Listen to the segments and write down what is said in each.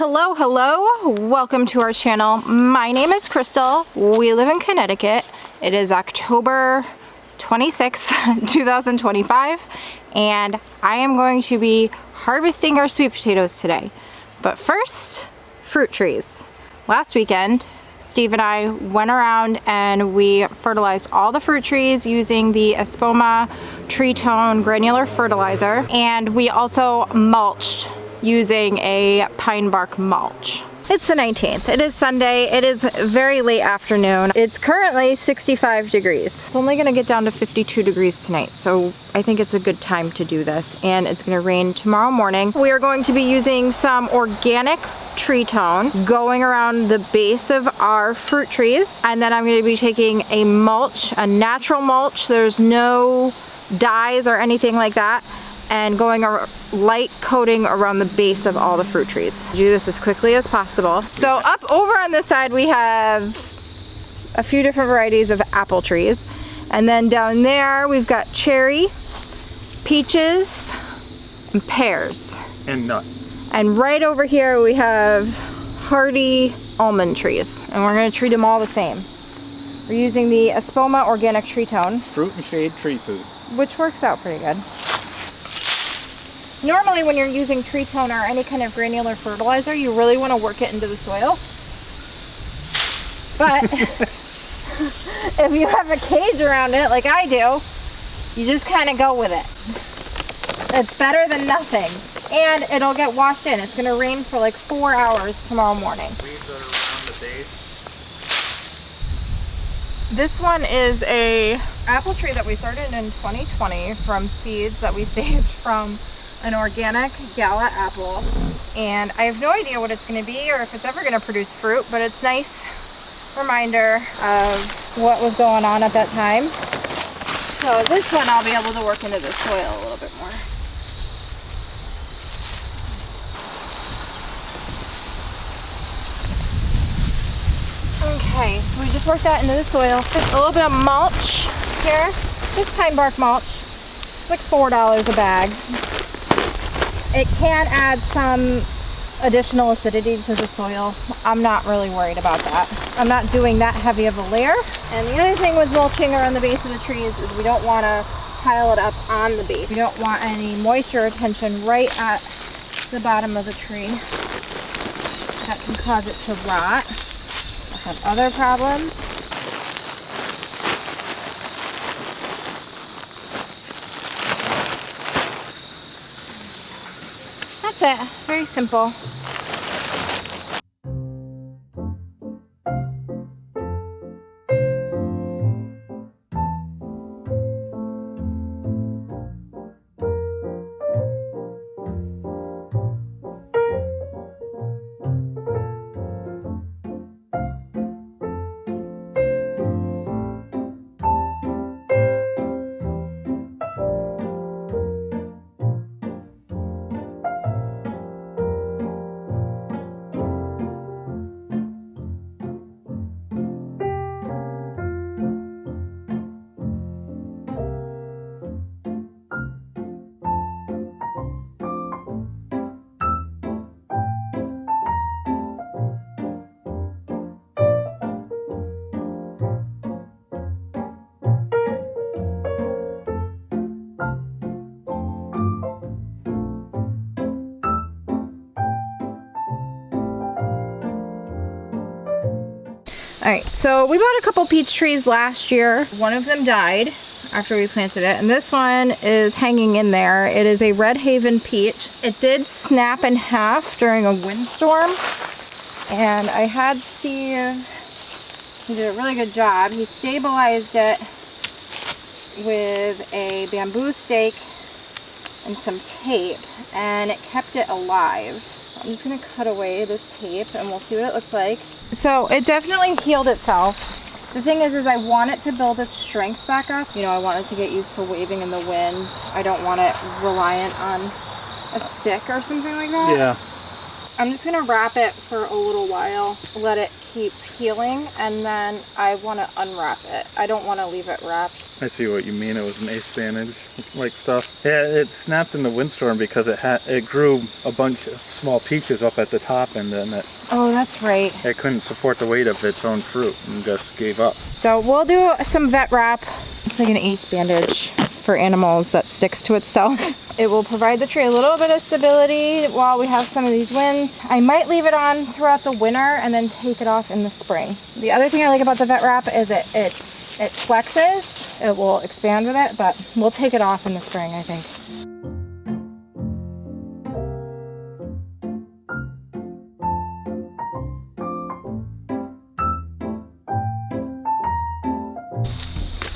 Hello, welcome to our channel. My name is Crystal. We live in Connecticut. It is October 26th, 2025, and I am going to be harvesting our sweet potatoes today. But first, fruit trees. Last weekend, Steve and I went around and we fertilized all the fruit trees using the Espoma Tree Tone granular fertilizer, and we also mulched using a pine bark mulch. It's the 19th. It is Sunday. It is very late afternoon. It's currently 65 degrees. It's only gonna get down to 52 degrees tonight, so I think it's a good time to do this. And it's gonna rain tomorrow morning. We are going to be using some organic tree tone going around the base of our fruit trees. And then I'm gonna be taking a mulch, a natural mulch. There's no dyes or anything like that, and going a light coating around the base of all the fruit trees. Do this as quickly as possible. So up over on this side we have a few different varieties of apple trees, and then down there we've got cherry, peaches, and pears. And nut. And right over here we have hardy almond trees, and we're going to treat them all the same. We're using the Espoma organic tree tone. Fruit and shade tree food. Which works out pretty good. Normally when you're using tree tone or any kind of granular fertilizer, you really want to work it into the soil. But if you have a cage around it like I do, you just kind of go with it. It's better than nothing. And it'll get washed in. It's going to rain for like 4 hours tomorrow morning. Leaves that are around the base. This one is a apple tree that we started in 2020 from seeds that we saved from an organic gala apple, and I have no idea what it's going to be or if it's ever going to produce fruit, but it's a nice reminder of what was going on at that time. So this one I'll be able to work into the soil a little bit more. Okay, so we just worked that into the soil. Just a little bit of mulch here, just pine bark mulch. It's like $4 a bag. It can add some additional acidity to the soil. I'm not really worried about that. I'm not doing that heavy of a layer. And the other thing with mulching around the base of the trees is we don't want to pile it up on the base. We don't want any moisture retention right at the bottom of the tree. That can cause it to rot or have other problems. That's it. Very simple. Alright, so we bought a couple peach trees last year. One of them died after we planted it, and this one is hanging in there. It is a Red Haven peach. It did snap in half during a windstorm, and I had Steve, he did a really good job. He stabilized it with a bamboo stake and some tape, and it kept it alive. I'm just going to cut away this tape and we'll see what it looks like. So it definitely healed itself. The thing is I want it to build its strength back up. You know, I want it to get used to waving in the wind. I don't want it reliant on a stick or something like that. Yeah. I'm just gonna wrap it for a little while, let it keep healing, and then I want to unwrap it. I don't want to leave it wrapped. I see what you mean. It was an ace bandage like stuff. Yeah, it snapped in the windstorm because it grew a bunch of small peaches up at the top, and then Oh, that's right. it couldn't support the weight of its own fruit and just gave up. So we'll do some vet wrap. It's like an ace bandage for animals that sticks to itself. It will provide the tree a little bit of stability while we have some of these winds. I might leave it on throughout the winter and then take it off in the spring. The other thing I like about the vet wrap is it flexes. It will expand with it, but we'll take it off in the spring, I think.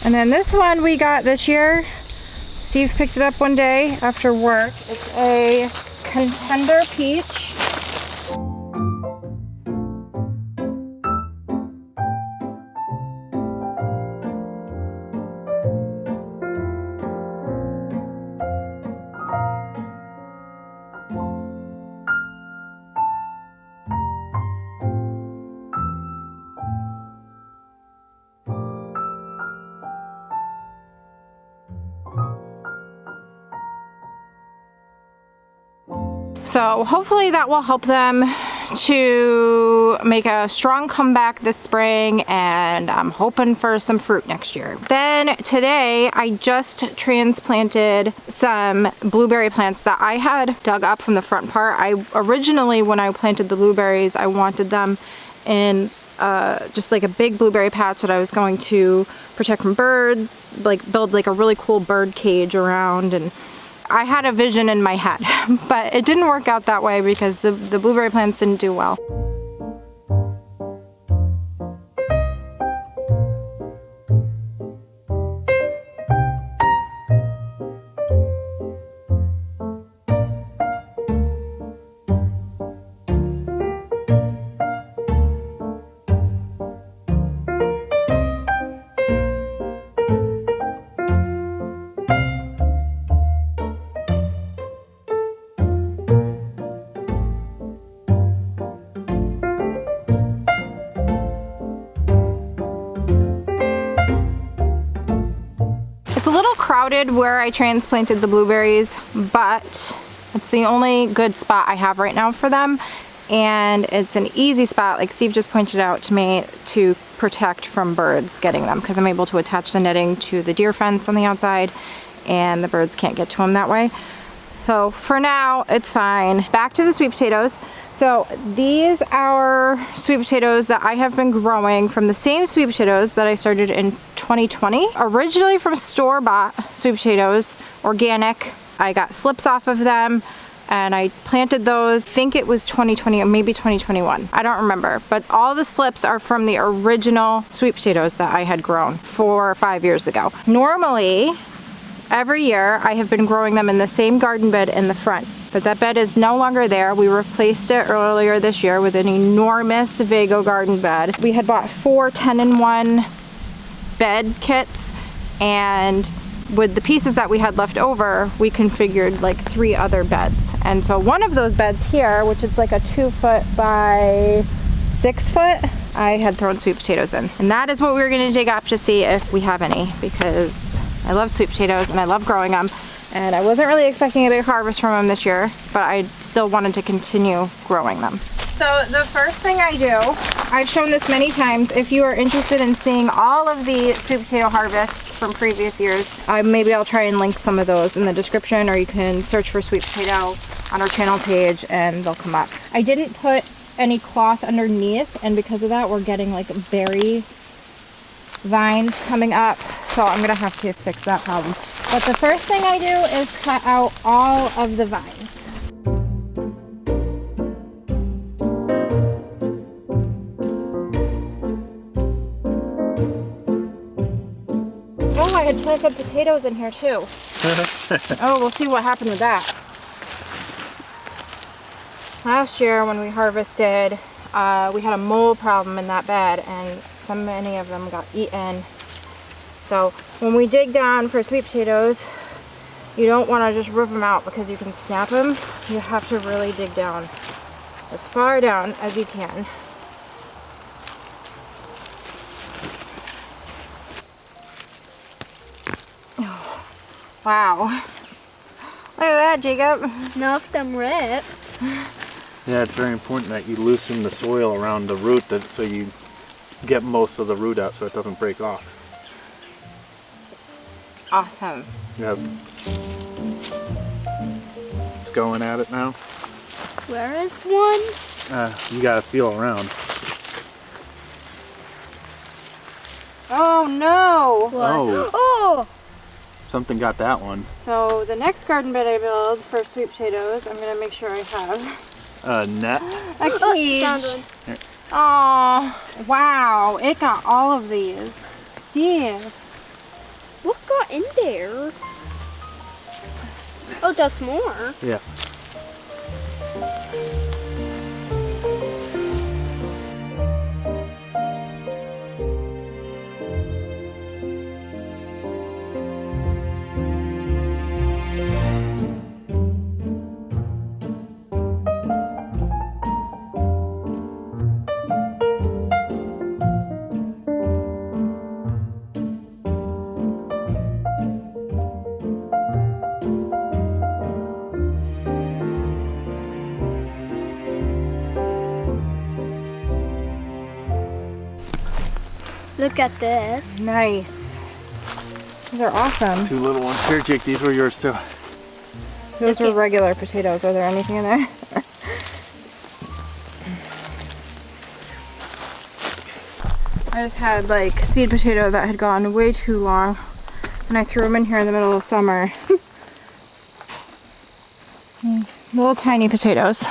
And then this one we got this year. Steve picked it up one day after work. It's a Contender Peach. So hopefully that will help them to make a strong comeback this spring, and I'm hoping for some fruit next year. Then today I just transplanted some blueberry plants that I had dug up from the front part. Originally, when I planted the blueberries, I wanted them in just like a big blueberry patch that I was going to protect from birds, like build like a really cool bird cage around, and I had a vision in my head, but it didn't work out that way because the blueberry plants didn't do well. It's a little crowded where I transplanted the blueberries, but it's the only good spot I have right now for them. And it's an easy spot, like Steve just pointed out to me, to protect from birds getting them, because I'm able to attach the netting to the deer fence on the outside and the birds can't get to them that way. So for now, it's fine. Back to the sweet potatoes. So these are sweet potatoes that I have been growing from the same sweet potatoes that I started in 2020. Originally from store-bought sweet potatoes, organic. I got slips off of them and I planted those. I think it was 2020 or maybe 2021. I don't remember, but all the slips are from the original sweet potatoes that I had grown 4 or 5 years ago. Normally, every year I have been growing them in the same garden bed in the front, but that bed is no longer there. We replaced it earlier this year with an enormous Vago garden bed. We had bought 4 10-in-1 bed kits, and with the pieces that we had left over, we configured like 3 other beds. And so one of those beds here, which is like a 2-foot by 6-foot, I had thrown sweet potatoes in. And that is what we were gonna dig up to see if we have any, because I love sweet potatoes and I love growing them. And I wasn't really expecting a big harvest from them this year, but I still wanted to continue growing them. So the first thing I do, I've shown this many times, if you are interested in seeing all of the sweet potato harvests from previous years, maybe I'll try and link some of those in the description, or you can search for sweet potato on our channel page and they'll come up. I didn't put any cloth underneath, and because of that we're getting like berry vines coming up, so I'm gonna have to fix that problem. But the first thing I do is cut out all of the vines. Oh, I had planted potatoes in here too. Oh, we'll see what happened with that. Last year when we harvested, we had a mole problem in that bed, and so many of them got eaten. So when we dig down for sweet potatoes, you don't want to just rip them out because you can snap them. You have to really dig down. as far down as you can. Oh, wow. Look at that, Jacob. None of them ripped. Yeah, it's very important that you loosen the soil around the root so you get most of the root out so it doesn't break off. Awesome. Yep. It's going at it now. Where is one? You gotta feel around. Oh no! What? Oh. Oh! Something got that one. So the next garden bed I build for sweet potatoes, I'm gonna make sure I have Net. a cage. Found one. Oh, wow! It got all of these. See? What got in there? Oh, just more. Yeah. Look at this. Nice. Those are awesome. 2 little ones. Here, Jake, these were yours too. Those were regular potatoes. Are there anything in there? I just had like seed potato that had gone way too long, and I threw them in here in the middle of summer. Little tiny potatoes.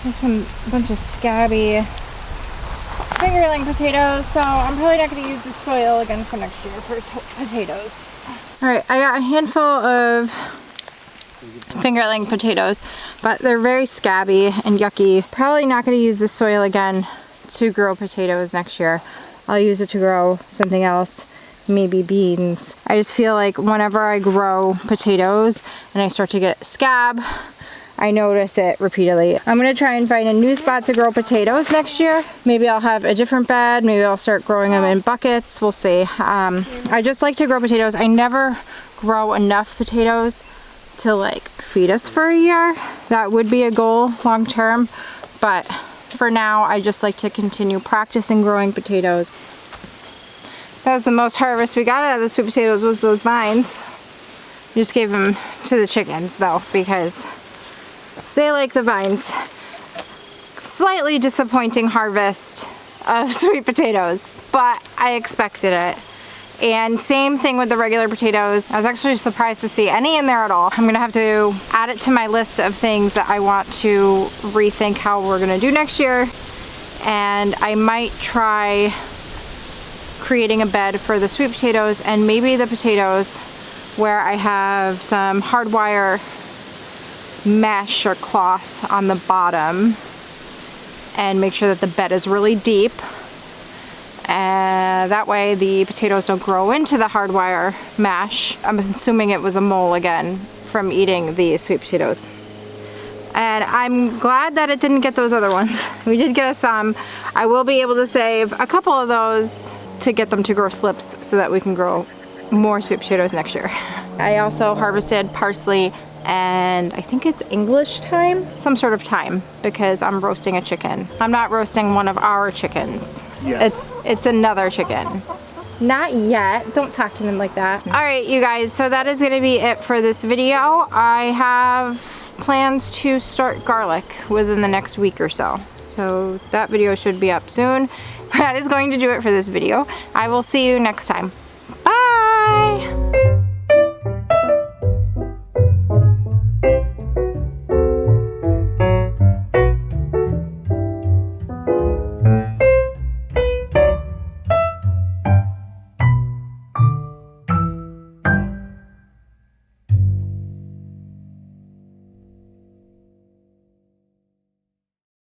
There's a bunch of scabby fingerling potatoes, so I'm probably not going to use the soil again for next year for potatoes. Alright, I got a handful of fingerling potatoes, but they're very scabby and yucky. Probably not going to use the soil again to grow potatoes next year. I'll use it to grow something else, maybe beans. I just feel like whenever I grow potatoes and I start to get scab, I notice it repeatedly. I'm gonna try and find a new spot to grow potatoes next year. Maybe I'll have a different bed. Maybe I'll start growing them in buckets. We'll see. I just like to grow potatoes. I never grow enough potatoes to like feed us for a year. That would be a goal long term, but for now I just like to continue practicing growing potatoes. That was the most harvest we got out of the sweet potatoes, was those vines. We just gave them to the chickens though, because they like the vines. Slightly disappointing harvest of sweet potatoes, but I expected it. And same thing with the regular potatoes. I was actually surprised to see any in there at all. I'm gonna have to add it to my list of things that I want to rethink how we're gonna do next year. And I might try creating a bed for the sweet potatoes and maybe the potatoes where I have some hardwire mesh or cloth on the bottom, and make sure that the bed is really deep, and that way the potatoes don't grow into the hardwire mesh. I'm assuming it was a mole again from eating the sweet potatoes, and I'm glad that it didn't get those other ones. We did get us some. I will be able to save a couple of those to get them to grow slips so that we can grow more sweet potatoes next year. I also harvested parsley, and I think it's English thyme, some sort of thyme, because I'm roasting a chicken. I'm not roasting one of our chickens. Yeah. It's another chicken. Not yet. Don't talk to them like that. All right, you guys, so that is gonna be it for this video. I have plans to start garlic within the next week or so. So that video should be up soon. That is going to do it for this video. I will see you next time. Bye!